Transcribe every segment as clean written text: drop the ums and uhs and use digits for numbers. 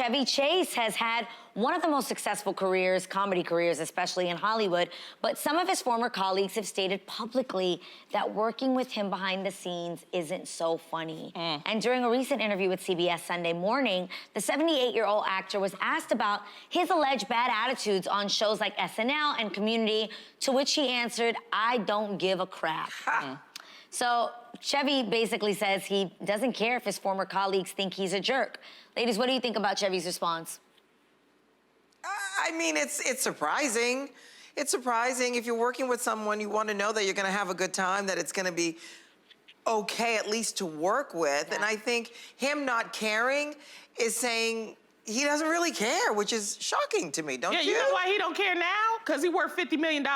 Chevy Chase has had one of the most successful careers, comedy careers, especially in Hollywood, but some of his former colleagues have stated publicly that working with him behind the scenes isn't so funny. And during a recent interview with CBS Sunday Morning, the 78-year-old actor was asked about his alleged bad attitudes on shows like SNL and Community, to which he answered, "I don't give a crap." So Chevy basically says he doesn't care if his former colleagues think he's a jerk. Ladies, what do you think about Chevy's response? I mean, it's surprising. It's surprising. If you're working with someone, you want to know that you're going to have a good time, that it's going to be okay at least to work with. Yeah. And I think him not caring is saying he doesn't really care, which is shocking to me, don't you? Yeah, you know why he don't care now? Because he worth $50 million.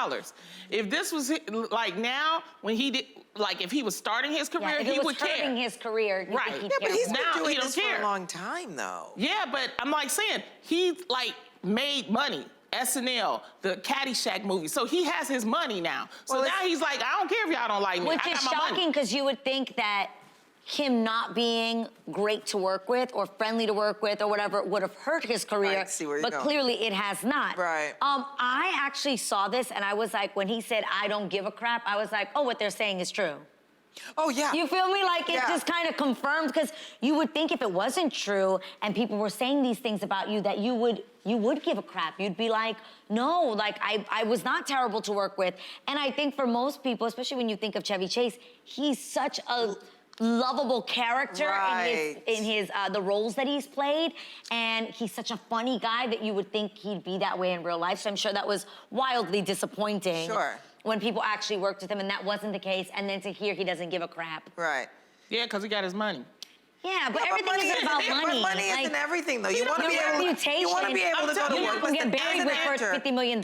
If this was like now, when he did, like if he was starting his career, he would care. Starting his career, right? Yeah, but he's been now doing this for a long time, though. Yeah, but I'm like saying he like made money. SNL, the Caddyshack movie. So he has his money now. So now he's like, I don't care if y'all don't like me. Which is shocking because you would think that him not being great to work with or friendly to work with or whatever would have hurt his career, right, see where you're but going. Clearly it has not. Right. I actually saw this and I was like, when he said, "I don't give a crap," I was like, oh, what they're saying is true. Oh, yeah. You feel me? Like, it just kind of confirmed, because you would think if it wasn't true and people were saying these things about you that you would give a crap. You'd be like, no, like, I was not terrible to work with. And I think for most people, especially when you think of Chevy Chase, he's such a lovable character in his the roles that he's played, and he's such a funny guy that you would think he'd be that way in real life. So I'm sure that was wildly disappointing. Sure. When people actually worked with him and that wasn't the case, and then to hear he doesn't give a crap. Right. Yeah, because he got his money. Yeah, but everything isn't about money. But money isn't everything, though. You want to be able to go to work. You get buried with $50 million.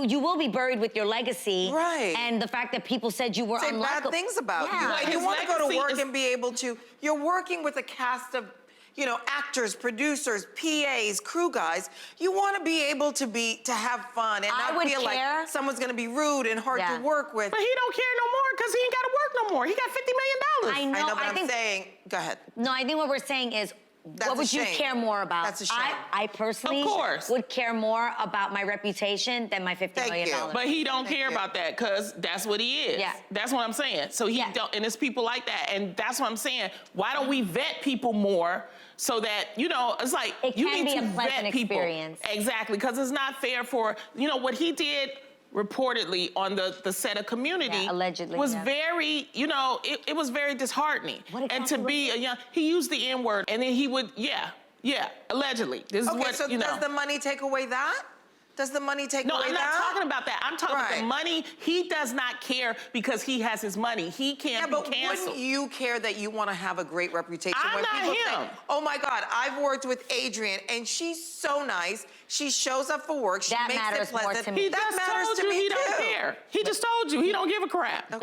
You will be buried with your legacy. Right. And the fact that people said you were unlikable. Say bad things about you. Like you want to go to work and be able to. You're working with a cast of, you know, actors, producers, PAs, crew guys. You want to be able to have fun and not feel like someone's going to be rude and hard to work with. But he don't care no more because he ain't got to work no more. He got $50 million. I know, but I'm saying, go ahead. No, I think what we're saying is, what would you care more about? That's a shame. I personally would care more about my reputation than my $50 million. But he don't care about that because that's what he is. Yeah. That's what I'm saying. So he don't, and it's people like that. And that's what I'm saying. Why don't we vet people more so that, you know, it's like you need to vet people. Exactly, because it's not fair for, you know, what he did reportedly on the set of Community allegedly, was very, you know, it was very disheartening. And to be a young, he used the N-word and then he would, allegedly. This is what, so does the money take away that? Does the money take away that? No, I'm not talking about that. I'm talking about the money. He does not care because he has his money. He can't be canceled. Wouldn't you care that you want to have a great reputation? I'm when not people him. Say, oh my God, I've worked with Adrienne and she's so nice. She shows up for work. She makes it pleasant. More to me. He just told you he don't care. He just told you he don't give a crap.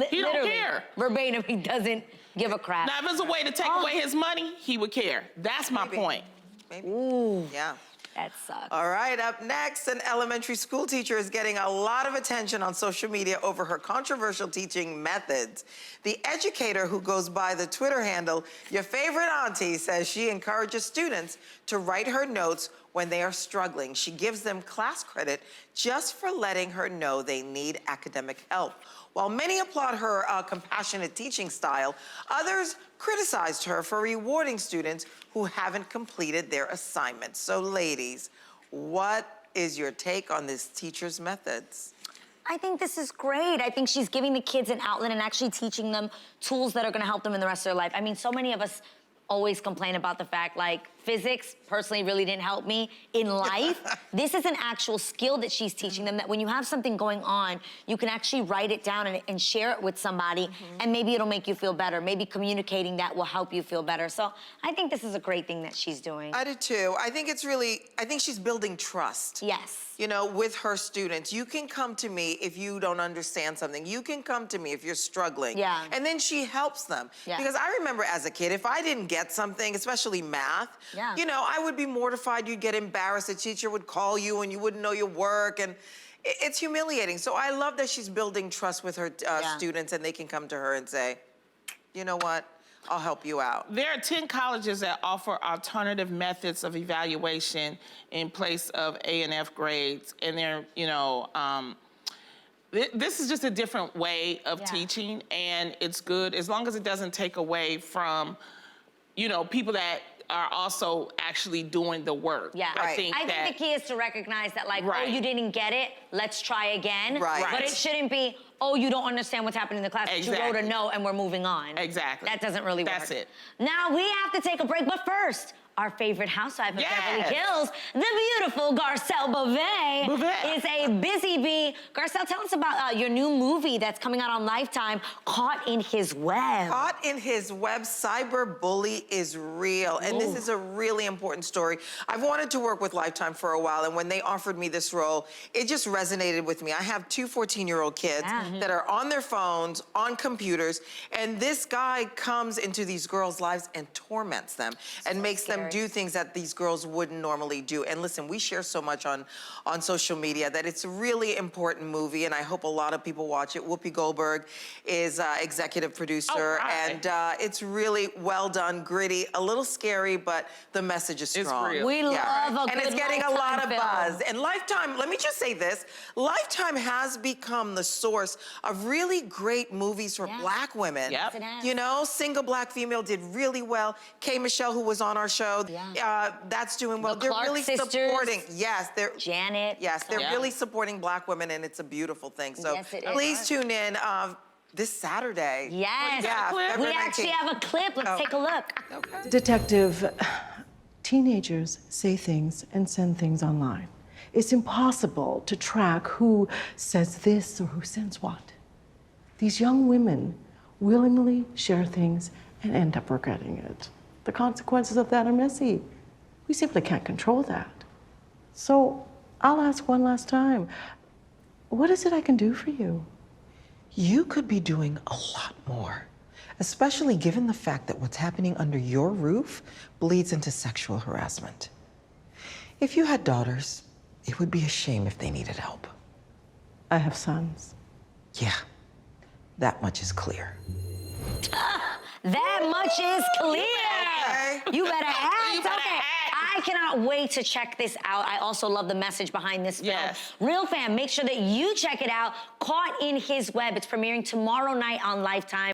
He don't care. Verbatim, he doesn't give a crap. Now, if there's a way to take away his money, he would care. That's my point. Maybe. Ooh. Yeah. That sucks. All right, up next, an elementary school teacher is getting a lot of attention on social media over her controversial teaching methods. The educator, who goes by the Twitter handle, Your Favorite Auntie, says she encourages students to write her notes when they are struggling. She gives them class credit just for letting her know they need academic help. While many applaud her compassionate teaching style, others criticized her for rewarding students who haven't completed their assignments. So ladies, what is your take on this teacher's methods? I think this is great. I think she's giving the kids an outlet and actually teaching them tools that are gonna help them in the rest of their life. I mean, so many of us always complain about the fact, like, physics personally really didn't help me in life. This is an actual skill that she's teaching them, that when you have something going on, you can actually write it down and share it with somebody, and maybe it'll make you feel better. Maybe communicating that will help you feel better. So I think this is a great thing that she's doing. I do too. I think she's building trust. Yes. You know, with her students. You can come to me if you don't understand something. You can come to me if you're struggling. Yeah. And then she helps them. Yeah. Because I remember as a kid, if I didn't get something, especially math, you know, I would be mortified. You'd get embarrassed. The teacher would call you and you wouldn't know your work. And it's humiliating. So I love that she's building trust with her students, and they can come to her and say, you know what? I'll help you out. There are 10 colleges that offer alternative methods of evaluation in place of A and F grades, and they're, this is just a different way of teaching, and it's good as long as it doesn't take away from, people that are also actually doing the work. Yeah, right. I think the key is to recognize that, like, right. oh, you didn't get it, let's try again. Right. But it shouldn't be, oh, you don't understand what's happening in the class, but you wrote a note and we're moving on. Exactly. That doesn't really work. That's it. Now we have to take a break, but first, our favorite housewife of Beverly Hills, the beautiful Garcelle Beauvais, is a busy bee. Garcelle, tell us about your new movie that's coming out on Lifetime, Caught in His Web. Caught in His Web, cyberbully is real. And this is a really important story. I've wanted to work with Lifetime for a while, and when they offered me this role, it just resonated with me. I have two 14-year-old kids that are on their phones, on computers, and this guy comes into these girls' lives and torments them and makes them do things that these girls wouldn't normally do. And listen, we share so much on social media that it's a really important movie, and I hope a lot of people watch it. Whoopi Goldberg is executive producer, and it's really well done, gritty, a little scary, but the message is strong. It's real. We love a good And it's getting a lot of film. buzz. And Lifetime, let me just say this, Lifetime has become the source of really great movies for Black women. Yep. Single Black female did really well. K. Michelle, who was on our show, that's doing well. The They're Clark really sisters. supporting. Yes, they're Janet. Yes, they're really supporting Black women, and it's a beautiful thing. So Yes, it is. please tune in this Saturday. Yes. We February actually 19th. have a clip. Let's take a look. Detective, teenagers say things and send things online. It's impossible to track who says this or who sends what. These young women willingly share things and end up regretting it. The consequences of that are messy. We simply can't control that. So I'll ask one last time, what is it I can do for you? You could be doing a lot more, especially given the fact that what's happening under your roof bleeds into sexual harassment. If you had daughters, it would be a shame if they needed help. I have sons. Yeah, that much is clear. That much is clear. Okay. You better act. You better Okay. act. I cannot wait to check this out. I also love the message behind this film. Yes. Real fan, make sure that you check it out. Caught in His Web. It's premiering tomorrow night on Lifetime.